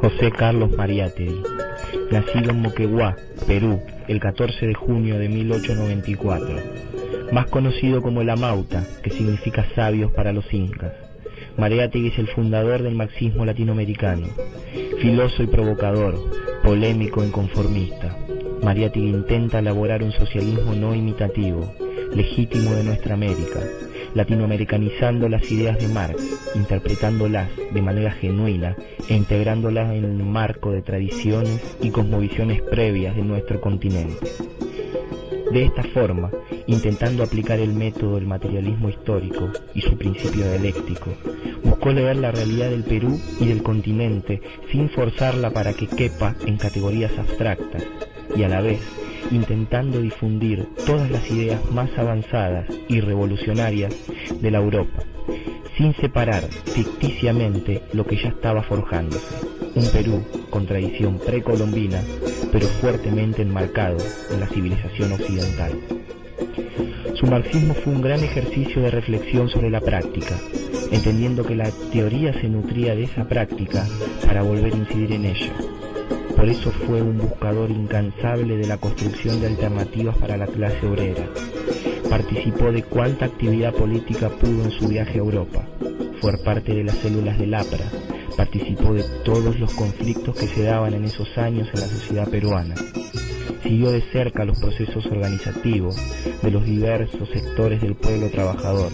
José Carlos Mariátegui, nacido en Moquegua, Perú, el 14 de junio de 1894, más conocido como el Amauta, que significa sabios para los incas. Mariátegui es el fundador del marxismo latinoamericano, filoso y provocador, polémico e inconformista. Mariátegui intenta elaborar un socialismo no imitativo, legítimo de nuestra América, latinoamericanizando las ideas de Marx, interpretándolas de manera genuina e integrándolas en el marco de tradiciones y cosmovisiones previas de nuestro continente. De esta forma, intentando aplicar el método del materialismo histórico y su principio dialéctico, buscó leer la realidad del Perú y del continente sin forzarla para que quepa en categorías abstractas, y a la vez intentando difundir todas las ideas más avanzadas y revolucionarias de la Europa, sin separar ficticiamente lo que ya estaba forjándose, un Perú con tradición precolombina, pero fuertemente enmarcado en la civilización occidental. Su marxismo fue un gran ejercicio de reflexión sobre la práctica, entendiendo que la teoría se nutría de esa práctica para volver a incidir en ella. Por eso fue un buscador incansable de la construcción de alternativas para la clase obrera. Participó de cuánta actividad política pudo en su viaje a Europa. Fue parte de las células del APRA. Participó de todos los conflictos que se daban en esos años en la sociedad peruana. Siguió de cerca los procesos organizativos de los diversos sectores del pueblo trabajador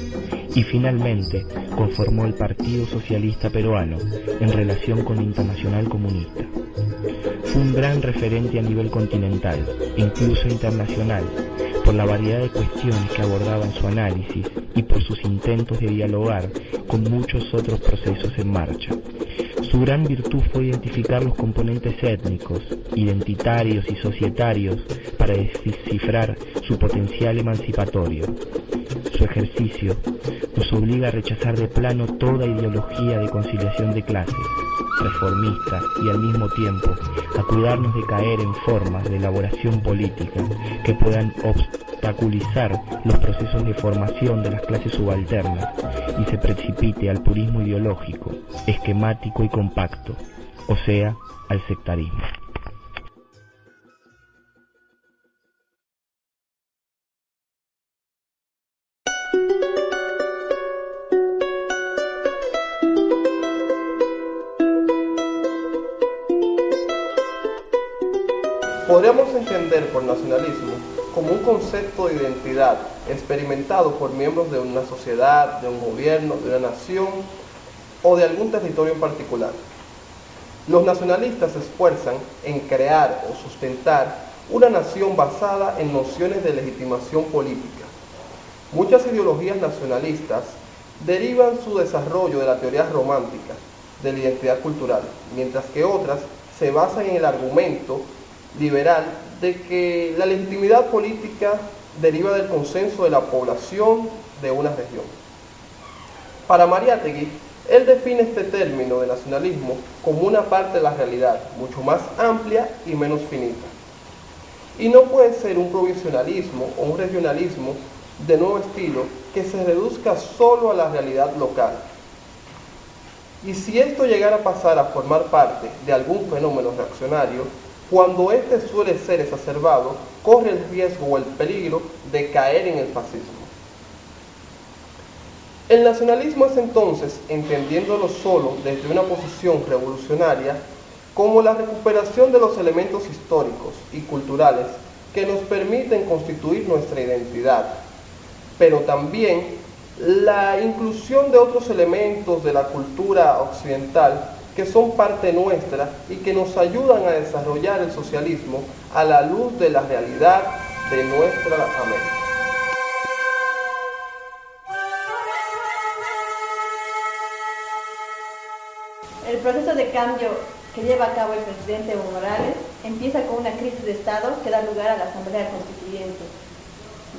y finalmente conformó el Partido Socialista Peruano en relación con la Internacional Comunista. Fue un gran referente a nivel continental e incluso internacional por la variedad de cuestiones que abordaba en su análisis y por sus intentos de dialogar con muchos otros procesos en marcha. Su gran virtud fue identificar los componentes étnicos, identitarios y societarios para descifrar su potencial emancipatorio. Su ejercicio nos obliga a rechazar de plano toda ideología de conciliación de clases, reformista, y al mismo tiempo a cuidarnos de caer en formas de elaboración política que puedan obstaculizar los procesos de formación de las clases subalternas y se precipite al purismo ideológico, esquemático y compacto, o sea, al sectarismo. Podríamos entender por nacionalismo como un concepto de identidad experimentado por miembros de una sociedad, de un gobierno, de una nación o de algún territorio en particular. Los nacionalistas se esfuerzan en crear o sustentar una nación basada en nociones de legitimación política. Muchas ideologías nacionalistas derivan su desarrollo de la teoría romántica de la identidad cultural, mientras que otras se basan en el argumento liberal de que la legitimidad política deriva del consenso de la población de una región. Para Mariátegui, él define este término de nacionalismo como una parte de la realidad, mucho más amplia y menos finita. Y no puede ser un provisionalismo o un regionalismo de nuevo estilo que se reduzca solo a la realidad local. Y si esto llegara a pasar a formar parte de algún fenómeno reaccionario, cuando éste suele ser exacerbado, corre el riesgo o el peligro de caer en el fascismo. El nacionalismo es entonces, entendiéndolo solo desde una posición revolucionaria, como la recuperación de los elementos históricos y culturales que nos permiten constituir nuestra identidad, pero también la inclusión de otros elementos de la cultura occidental que son parte nuestra y que nos ayudan a desarrollar el socialismo a la luz de la realidad de nuestra América. El proceso de cambio que lleva a cabo el presidente Evo Morales empieza con una crisis de Estado que da lugar a la Asamblea Constituyente,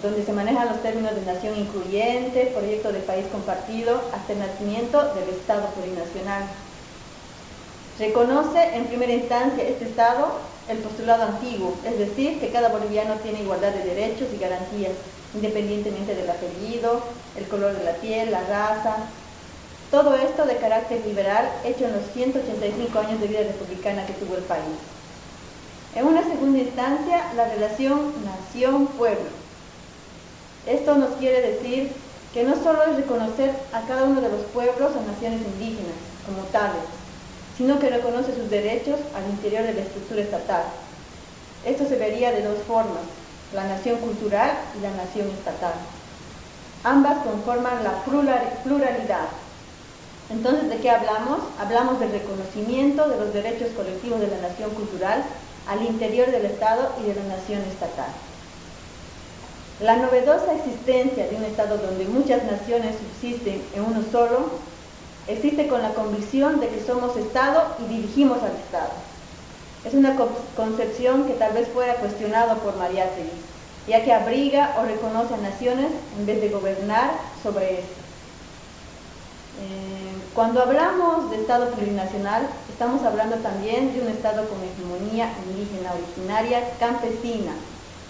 donde se manejan los términos de nación incluyente, proyecto de país compartido, hasta el nacimiento del Estado plurinacional. Reconoce en primera instancia este Estado el postulado antiguo, es decir, que cada boliviano tiene igualdad de derechos y garantías, independientemente del apellido, el color de la piel, la raza. Todo esto de carácter liberal, hecho en los 185 años de vida republicana que tuvo el país. En una segunda instancia, la relación nación-pueblo. Esto nos quiere decir que no solo es reconocer a cada uno de los pueblos o naciones indígenas como tales, sino que reconoce sus derechos al interior de la estructura estatal. Esto se vería de dos formas, la nación cultural y la nación estatal. Ambas conforman la pluralidad. Entonces, ¿de qué hablamos? Hablamos del reconocimiento de los derechos colectivos de la nación cultural al interior del Estado y de la nación estatal. La novedosa existencia de un Estado donde muchas naciones subsisten en uno solo, existe con la convicción de que somos Estado y dirigimos al Estado. Es una concepción que tal vez fuera cuestionada por Mariátegui, ya que abriga o reconoce a naciones en vez de gobernar sobre estas. Cuando hablamos de Estado plurinacional, estamos hablando también de un Estado con hegemonía indígena originaria campesina,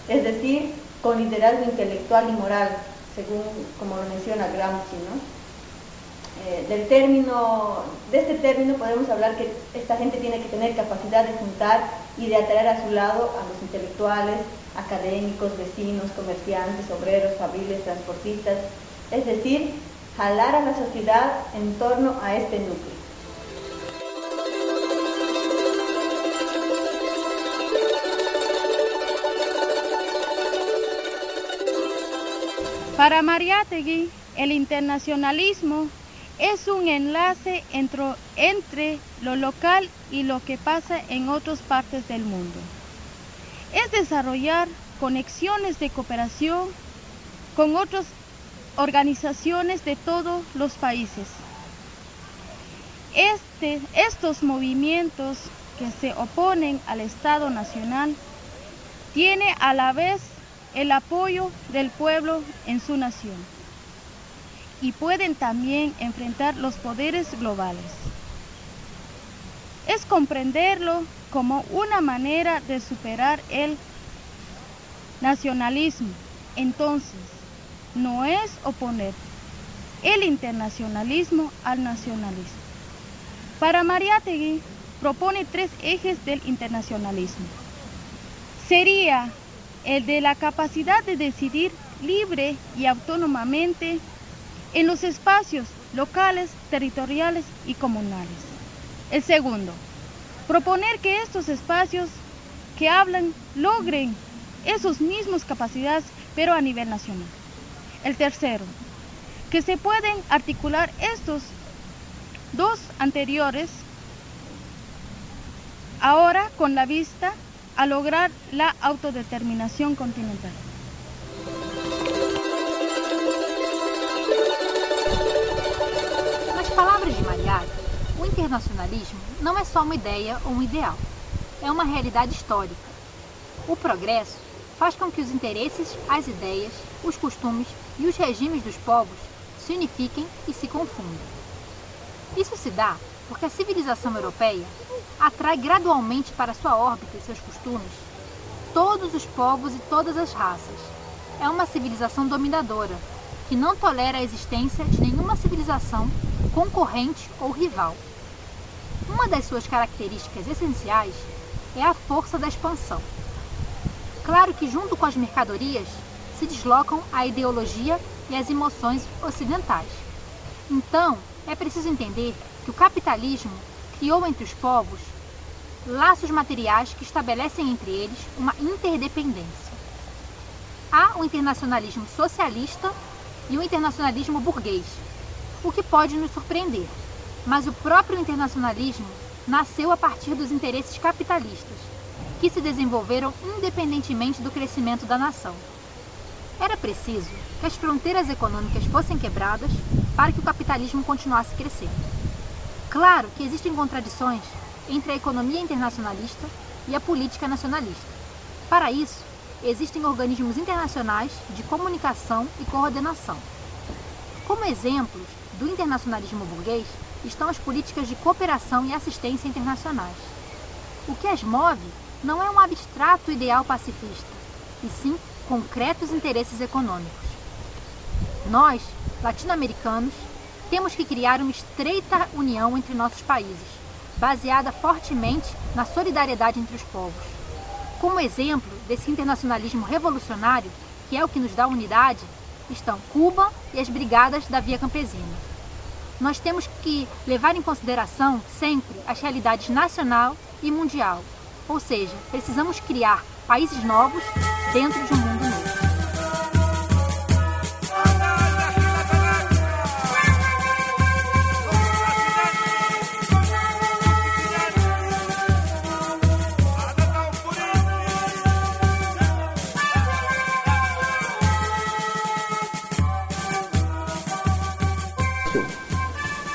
es decir, con liderazgo intelectual y moral, según como lo menciona Gramsci, ¿no? De este término podemos hablar que esta gente tiene que tener capacidad de juntar y de atraer a su lado a los intelectuales, académicos, vecinos, comerciantes, obreros, fabriles, transportistas, es decir, jalar a la sociedad en torno a este núcleo. Para Mariátegui, el internacionalismo es un enlace entre lo local y lo que pasa en otras partes del mundo. Es desarrollar conexiones de cooperación con otras organizaciones de todos los países. Estos movimientos que se oponen al Estado Nacional tienen a la vez el apoyo del pueblo en su nación y pueden también enfrentar los poderes globales. Es comprenderlo como una manera de superar el nacionalismo. Entonces, no es oponer el internacionalismo al nacionalismo. Para Mariátegui, propone 3 ejes del internacionalismo. Sería el de la capacidad de decidir libre y autónomamente en los espacios locales, territoriales y comunales. El segundo, proponer que estos espacios que hablan logren esas mismas capacidades, pero a nivel nacional. El tercero, que se pueden articular estos 2 anteriores ahora con la vista a lograr la autodeterminación continental. Nas palavras de Mariátegui, o internacionalismo não é só uma ideia ou um ideal, é uma realidade histórica. O progresso faz com que os interesses, as ideias, os costumes e os regimes dos povos se unifiquem e se confundam. Isso se dá porque a civilização europeia atrai gradualmente para sua órbita e seus costumes todos os povos e todas as raças. É uma civilização dominadora, que não tolera a existência de nenhuma civilização concorrente ou rival. Uma das suas características essenciais é a força da expansão. Claro que junto com as mercadorias se deslocam a ideologia e as emoções ocidentais. Então, é preciso entender que o capitalismo criou entre os povos laços materiais que estabelecem entre eles uma interdependência. Há o internacionalismo socialista e o internacionalismo burguês, o que pode nos surpreender, mas o próprio internacionalismo nasceu a partir dos interesses capitalistas, que se desenvolveram independentemente do crescimento da nação. Era preciso que as fronteiras econômicas fossem quebradas para que o capitalismo continuasse crescendo. Claro que existem contradições entre a economia internacionalista e a política nacionalista. Para isso, existem organismos internacionais de comunicação e coordenação. Como exemplos do internacionalismo burguês estão as políticas de cooperação e assistência internacionais. O que as move não é um abstrato ideal pacifista, e sim concretos interesses econômicos. Nós, latino-americanos, temos que criar uma estreita união entre nossos países, baseada fortemente na solidariedade entre os povos. Como exemplo desse internacionalismo revolucionário, que é o que nos dá unidade, estão Cuba e as Brigadas da Via Campesina. Nós temos que levar em consideração sempre as realidades nacional e mundial, ou seja, precisamos criar países novos dentro de um mundo novo.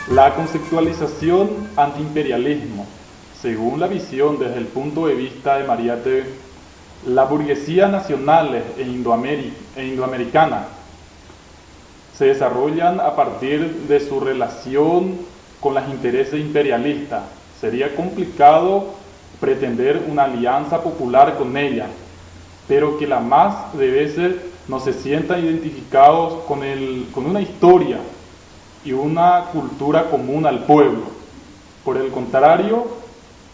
La conceptualización antiimperialismo. Según la visión desde el punto de vista de Mariátegui, la burguesía nacional e indoamericana se desarrollan a partir de su relación con los intereses imperialistas. Sería complicado pretender una alianza popular con ella, pero que la más de veces no se sientan identificados con una historia y una cultura común al pueblo. Por el contrario,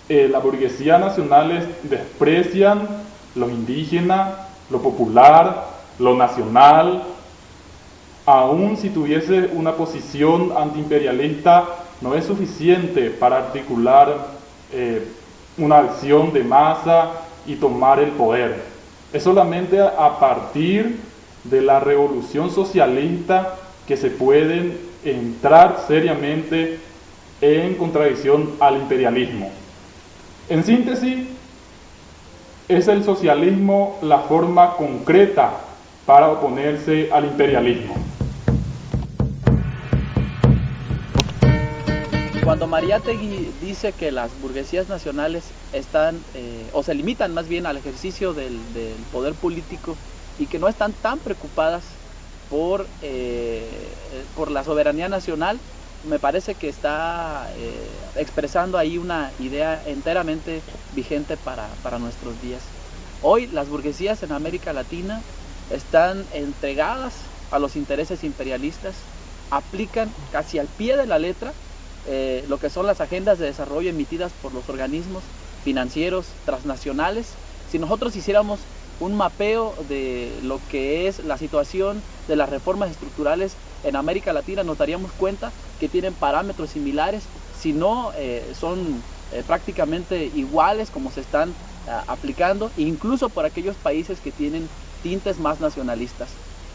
las burguesías nacionales desprecian lo indígena, lo popular, lo nacional. Aun si tuviese una posición antiimperialista, no es suficiente para articular una acción de masa y tomar el poder. Es solamente a partir de la revolución socialista que se pueden entrar seriamente en contradicción al imperialismo. En síntesis, es el socialismo la forma concreta para oponerse al imperialismo. Cuando Mariátegui dice que las burguesías nacionales están, o se limitan más bien al ejercicio del poder político y que no están tan preocupadas por la soberanía nacional, me parece que está expresando ahí una idea enteramente vigente para nuestros días. Hoy las burguesías en América Latina están entregadas a los intereses imperialistas, aplican casi al pie de la letra lo que son las agendas de desarrollo emitidas por los organismos financieros transnacionales. Si nosotros hiciéramos un mapeo de lo que es la situación de las reformas estructurales en América Latina, nos daríamos cuenta que tienen parámetros similares, si no son prácticamente iguales como se están aplicando, incluso por aquellos países que tienen tintes más nacionalistas.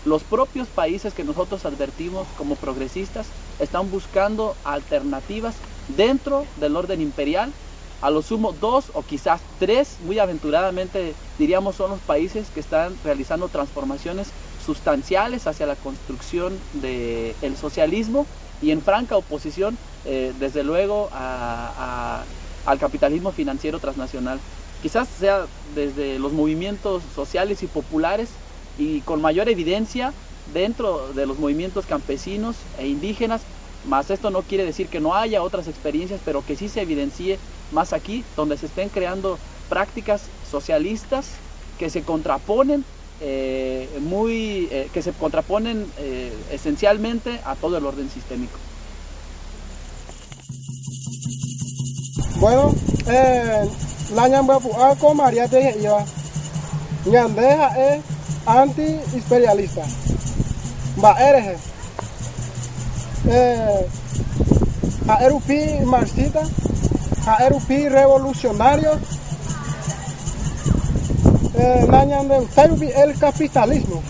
Los propios países que nosotros advertimos como progresistas están buscando alternativas dentro del orden imperial. A lo sumo 2 o quizás 3, muy aventuradamente diríamos, son los países que están realizando transformaciones sustanciales hacia la construcción del socialismo y en franca oposición, desde luego, al capitalismo financiero transnacional. Quizás sea desde los movimientos sociales y populares y con mayor evidencia dentro de los movimientos campesinos e indígenas, mas esto no quiere decir que no haya otras experiencias, pero que sí se evidencie más aquí, donde se estén creando prácticas socialistas que se contraponen esencialmente a todo el orden sistémico. Bueno, la ñambapua con Mariátegui iba. Ñandeja es anti-imperialista. Va ereje. A Erupi marxista, a Erupi revolucionario. La ñandeuterupi el capitalismo.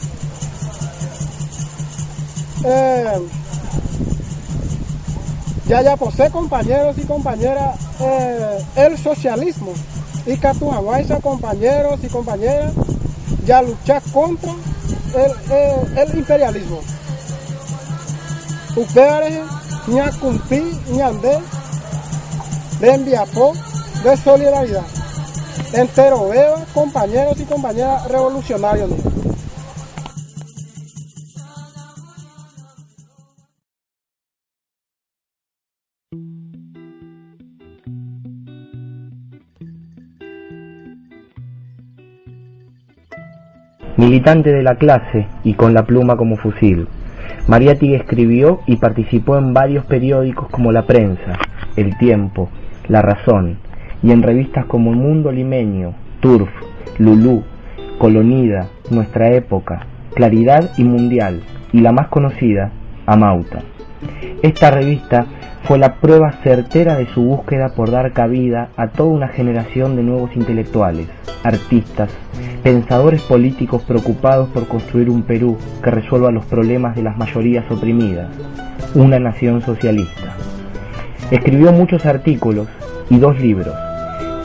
Ya posee, compañeros y compañeras, el socialismo. Y Catujaguaysa, compañeros y compañeras, ya luchar contra el imperialismo. Ustedes ña cumplí ñandé de enviapó de solidaridad. Entero beba, compañeros y compañeras revolucionarios. Militante de la clase y con la pluma como fusil, Mariátegui escribió y participó en varios periódicos como La Prensa, El Tiempo, La Razón, y en revistas como El Mundo Limeño, Turf, Lulú, Colonida, Nuestra Época, Claridad y Mundial, y la más conocida, Amauta. Esta revista fue la prueba certera de su búsqueda por dar cabida a toda una generación de nuevos intelectuales, artistas, pensadores políticos preocupados por construir un Perú que resuelva los problemas de las mayorías oprimidas, una nación socialista. Escribió muchos artículos y 2 libros,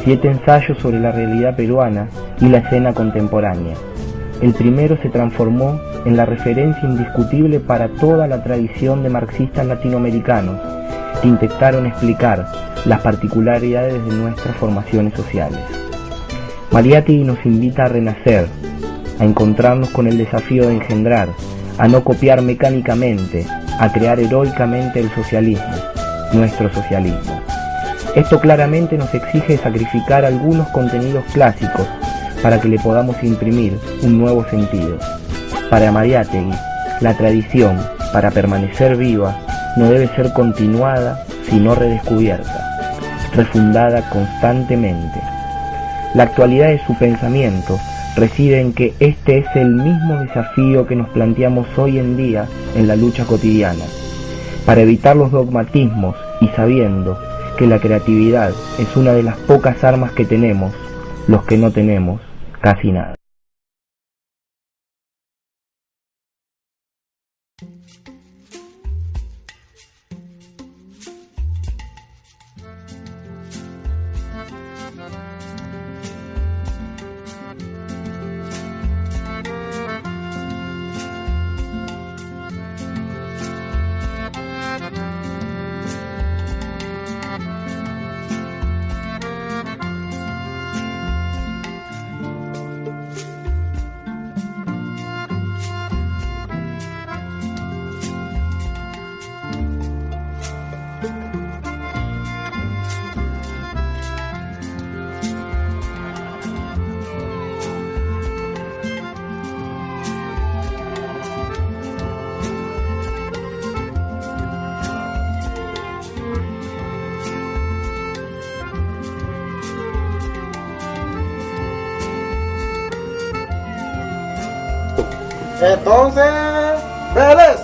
7 ensayos sobre la realidad peruana y la escena contemporánea. El primero se transformó en la referencia indiscutible para toda la tradición de marxistas latinoamericanos que intentaron explicar las particularidades de nuestras formaciones sociales. Mariátegui nos invita a renacer, a encontrarnos con el desafío de engendrar, a no copiar mecánicamente, a crear heroicamente el socialismo, nuestro socialismo. Esto claramente nos exige sacrificar algunos contenidos clásicos para que le podamos imprimir un nuevo sentido. Para Mariátegui, la tradición, para permanecer viva, no debe ser continuada, sino redescubierta, refundada constantemente. La actualidad de su pensamiento reside en que este es el mismo desafío que nos planteamos hoy en día en la lucha cotidiana, para evitar los dogmatismos y sabiendo que la creatividad es una de las pocas armas que tenemos, los que no tenemos casi nada. Entonces, Vélez,